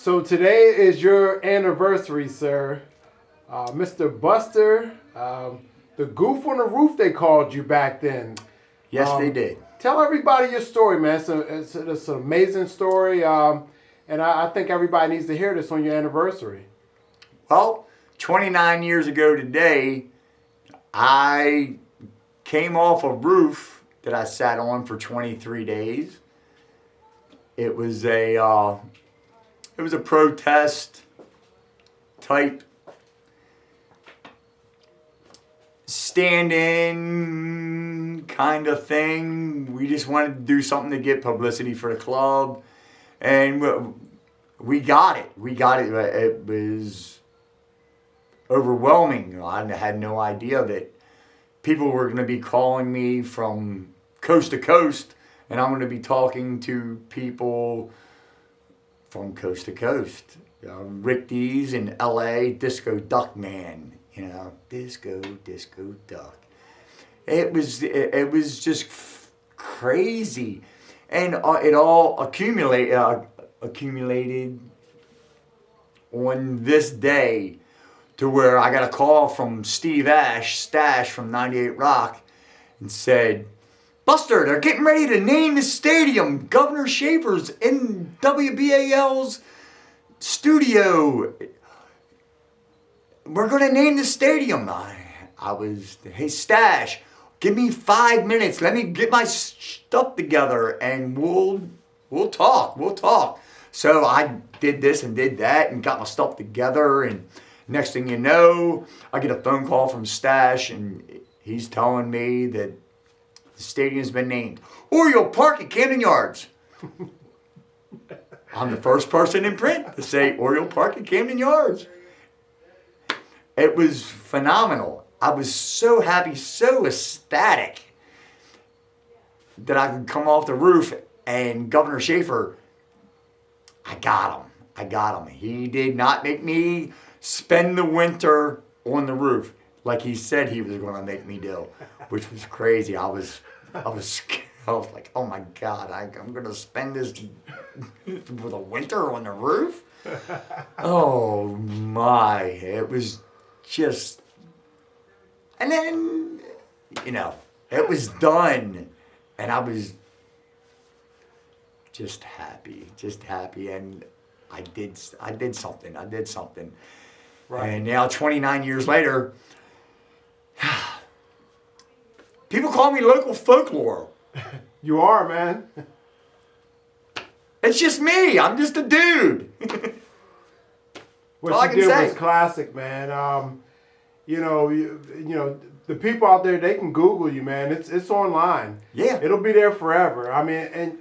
So today is your anniversary, sir. Mr. Buster, the goof on the roof they called you back then. Yes, they did. Tell everybody your story, man. It's an amazing story, and I think everybody needs to hear this on your anniversary. Well, 29 years ago today, I came off a roof that I sat on for 23 days. It was a protest type stand-in kind of thing. We just wanted to do something to get publicity for the club, and we got it. We got it. It was overwhelming. I had no idea that people were going to be calling me from coast to coast, and I'm going to be talking to people from coast to coast. Rick Dees in L.A., Disco Duck Man. Disco Duck. It was just crazy, and it all accumulated on this day to where I got a call from Steve Stash from 98 Rock, and said, "Buster, they're getting ready to name the stadium. Governor Schaefer's in WBAL's studio. We're going to name the stadium." Hey, Stash, give me 5 minutes. Let me get my stuff together and we'll talk. We'll talk. So I did this and did that and got my stuff together, and next thing you know, I get a phone call from Stash, and he's telling me that the stadium's been named Oriole Park at Camden Yards. I'm the first person in print to say Oriole Park at Camden Yards. It was phenomenal. I was so happy, so ecstatic that I could come off the roof, and Governor Schaefer, I got him. He did not make me spend the winter on the roof like he said he was going to make me do, which was crazy. I was like, oh my God, I'm going to spend this with a winter on the roof? Oh my, it was just, and then, it was done, and I was just happy, and I did something. Right. And now 29 years later, people call me local folklore. You are, man. It's just me. I'm just a dude. What you did was classic, man. The people out there, they can Google you, man. It's online. Yeah. It'll be there forever. I mean,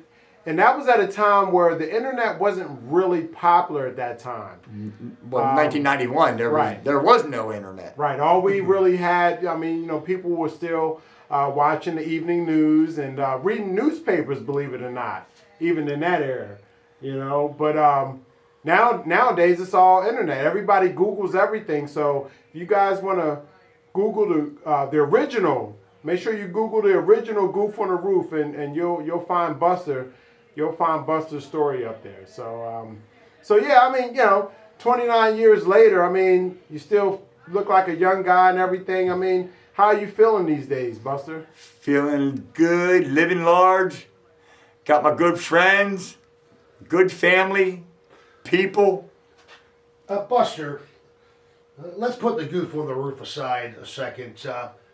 and that was at a time where the internet wasn't really popular at that time. Well, in 1991, there was no internet. Right. All we really had, people were still watching the evening news and reading newspapers, believe it or not, even in that era, But nowadays, it's all internet. Everybody Googles everything. So if you guys want to Google the original, make sure you Google the original Goof on the Roof, and you'll find Buster. You'll find Buster's story up there. So, 29 years later, you still look like a young guy and everything. How are you feeling these days, Buster? Feeling good, living large, got my good friends, good family, people. Buster, let's put the goof on the roof aside a second.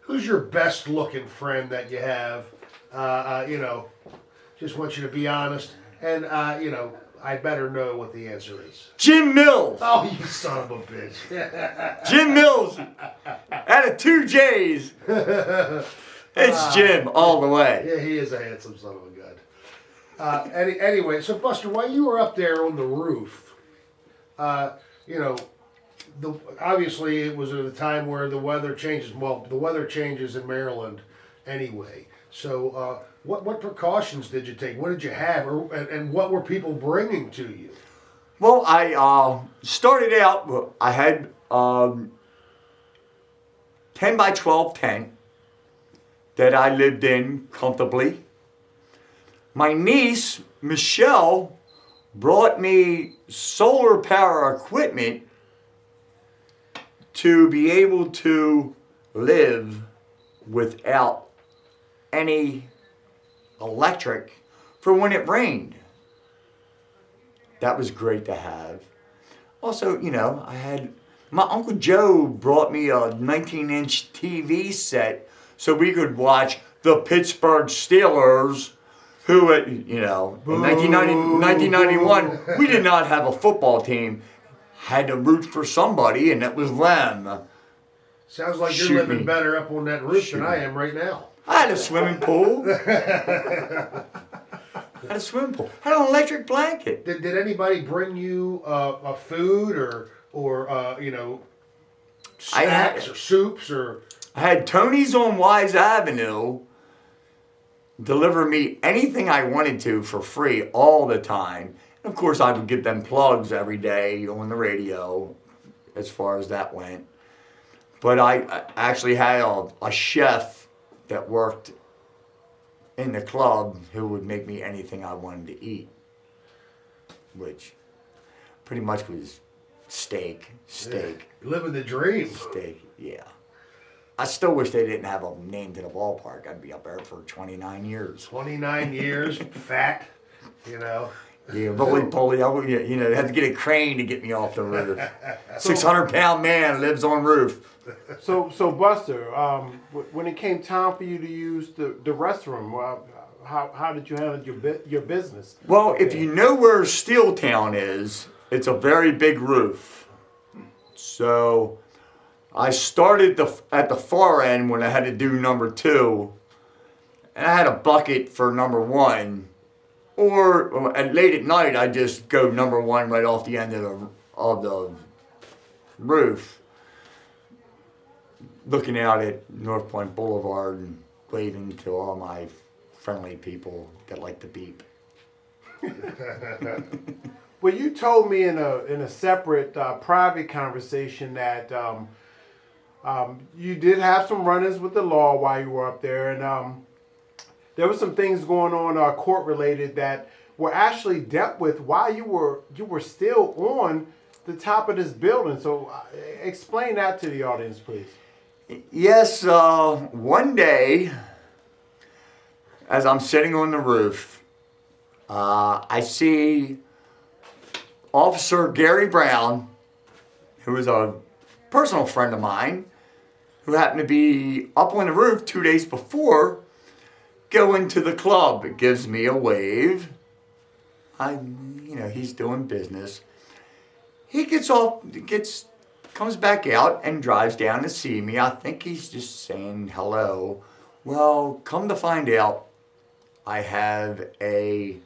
Who's your best looking friend that you have? Just want you to be honest. And, I better know what the answer is. Jim Mills. Oh, you son of a bitch. Jim Mills. Out of 2 J's. It's Jim all the way. Yeah, he is a handsome son of a gun. Anyway, so Buster, while you were up there on the roof, obviously it was at a time where the weather changes. Well, the weather changes in Maryland anyway. So what precautions did you take? What did you have? And what were people bringing to you? Well, I started out, I had 10 by 12 tent that I lived in comfortably. My niece, Michelle, brought me solar power equipment to be able to live without any electric for when it rained. That was great to have. Also, you know, my Uncle Joe brought me a 19-inch TV set so we could watch the Pittsburgh Steelers, who, in 1991, we did not have a football team. Had to root for somebody, and it was them. Sounds like Shoot you're living me. better up on that roof Shoot than I me. am right now. I had a swimming pool. Had an electric blanket. Did anybody bring you a food or snacks or soups or? I had Tony's on Wise Avenue deliver me anything I wanted to for free all the time. And of course, I would get them plugs every day on the radio as far as that went. But I actually had a chef that worked in the club who would make me anything I wanted to eat, which pretty much was steak, Living the dream. yeah. I still wish they didn't have a name to the ballpark. I'd be up there for 29 years. 29 years, fat, you know. Yeah, roly-poly. I would, they had to get a crane to get me off the roof. 600-pound man lives on roof. So Buster, when it came time for you to use the restroom, how did you handle your business? Well, if you know where Steeltown is, it's a very big roof. So I started at the far end when I had to do number 2, and I had a bucket for number 1. Or late at night, I just go number 1 right off the end of the roof, looking out at North Point Boulevard and waving to all my friendly people that like to beep. Well, you told me in a separate private conversation that you did have some run-ins with the law while you were up there, and there were some things going on court related that were actually dealt with while you were still on the top of this building. So explain that to the audience, please. Yes, one day, as I'm sitting on the roof, I see Officer Gary Brown, who is a personal friend of mine, who happened to be up on the roof 2 days before, go into the club. It gives me a wave. He's doing business. He comes back out and drives down to see me. I think he's just saying hello. Well, come to find out, I have a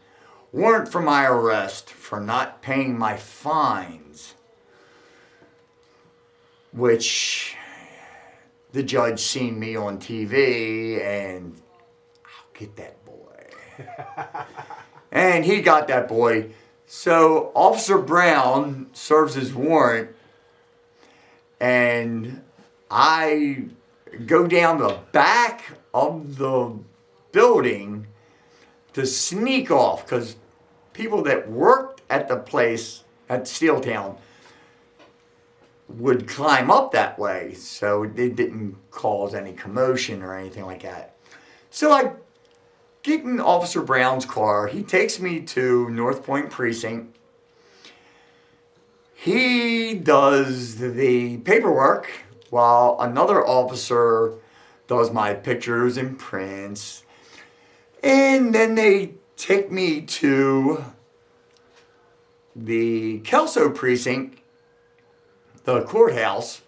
warrant for my arrest for not paying my fines, which the judge seen me on TV and I'll get that boy. And he got that boy. So Officer Brown serves his warrant, and I go down the back of the building to sneak off, because people that worked at the place at Steeltown would climb up that way, so it didn't cause any commotion or anything like that. So I get in Officer Brown's car. He takes me to North Point Precinct. He does the paperwork while another officer does my pictures and prints. And then they take me to the Kelso Precinct, the courthouse,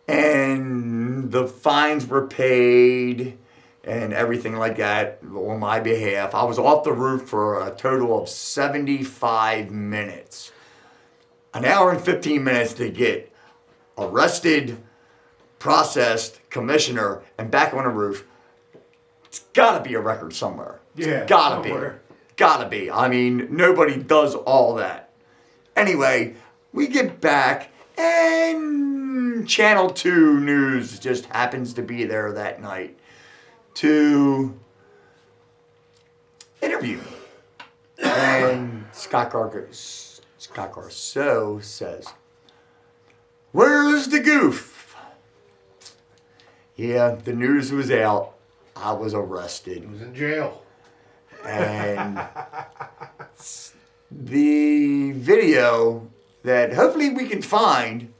and the fines were paid and everything like that on my behalf. I was off the roof for a total of 75 minutes. An hour and 15 minutes to get arrested, processed, commissioner, and back on the roof. It's gotta be a record somewhere. Yeah, It's gotta somewhere. be. Gotta be. I mean, nobody does all that. Anyway, we get back and Channel 2 News just happens to be there that night to interview me. And Scott Garceau says, "Where's the goof?" Yeah, the news was out. I was arrested. He was in jail. And the video that hopefully we can find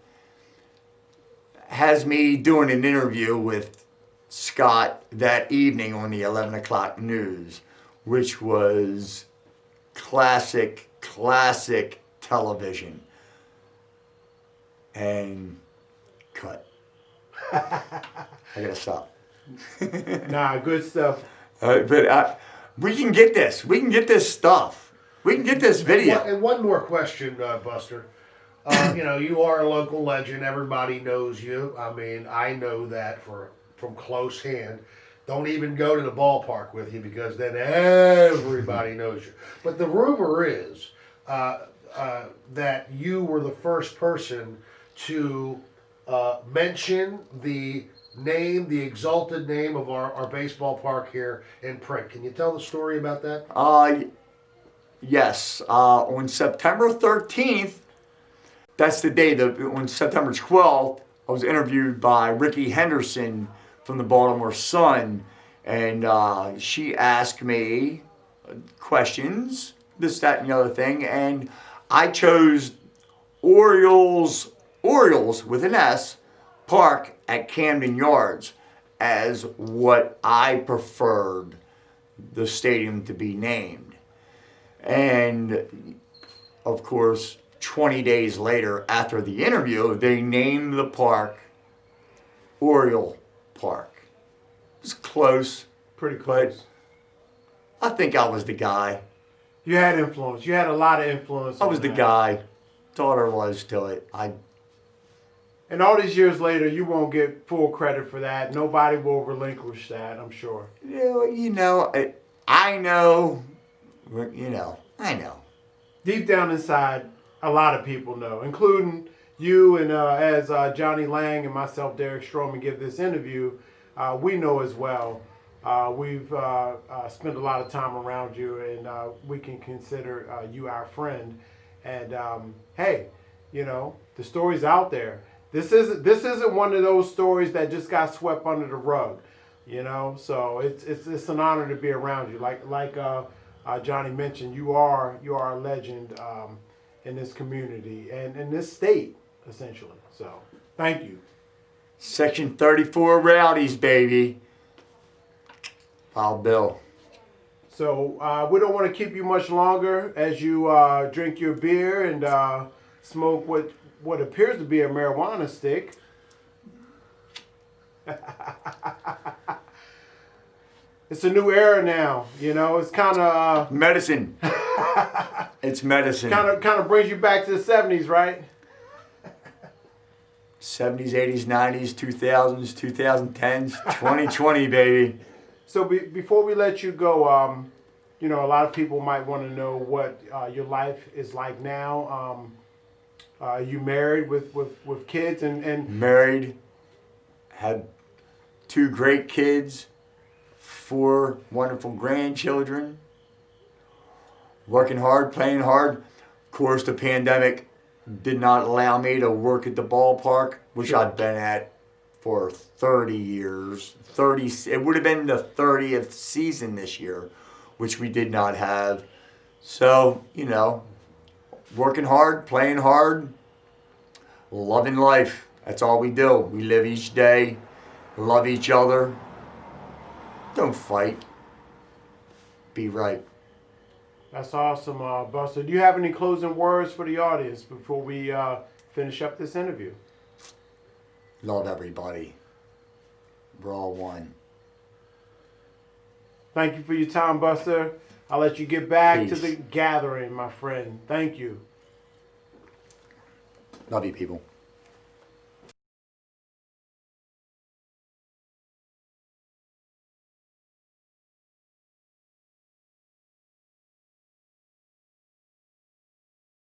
has me doing an interview with Scott that evening on the 11 o'clock news, which was classic television. And cut. I gotta stop. Nah, good stuff. But we can get this. We can get this stuff. We can get this video. And one more question, Buster. You know, you are a local legend. Everybody knows you. I mean, I know that from close hand. Don't even go to the ballpark with you because then everybody knows you. But the rumor is that you were the first person to mention the name, the exalted name of our baseball park here in print. Can you tell the story about that? Yes. On September 13th, that's the day, on September 12th, I was interviewed by Ricky Henderson from the Baltimore Sun, and she asked me questions, this, that, and the other thing, and I chose Orioles with an S, Park at Camden Yards as what I preferred the stadium to be named. And of course, 20 days later after the interview, they named the park Oriole Park. It was close. Pretty close. I think I was the guy. You had influence. You had a lot of influence. I was the guy. Thought there was to it. And all these years later, you won't get full credit for that. Nobody will relinquish that, I'm sure. I know. I know. Deep down inside, a lot of people know, including you and as Johnny Lang and myself, Derek Stroman, give this interview, we know as well. We've spent a lot of time around you, and we can consider you our friend. And hey, the story's out there. This isn't one of those stories that just got swept under the rug, So it's an honor to be around you. Like Johnny mentioned, you are a legend in this community and in this state, essentially. So thank you. Section 34 Rowdies, baby. Wild Bill. So we don't want to keep you much longer as you drink your beer and smoke what appears to be a marijuana stick. It's a new era now, It's kind of medicine. It's medicine. Kind of brings you back to the 70s, right? 70s, 80s, 90s, 2000s, 2010s, 2020, baby. So before we let you go, a lot of people might want to know what your life is like now. You married with kids and married, had 2 great kids, 4 wonderful grandchildren, working hard, playing hard. Of course, the pandemic did not allow me to work at the ballpark, which Sure. I'd been at for 30 years. It would have been the 30th season this year, which we did not have. So, working hard, playing hard, loving life. That's all we do. We live each day, love each other. Don't fight. Be right. That's awesome, Buster. Do you have any closing words for the audience before we finish up this interview? Love everybody. We're all one. Thank you for your time, Buster. I'll let you get back to Peace. the gathering, my friend. Thank you. Love you, people.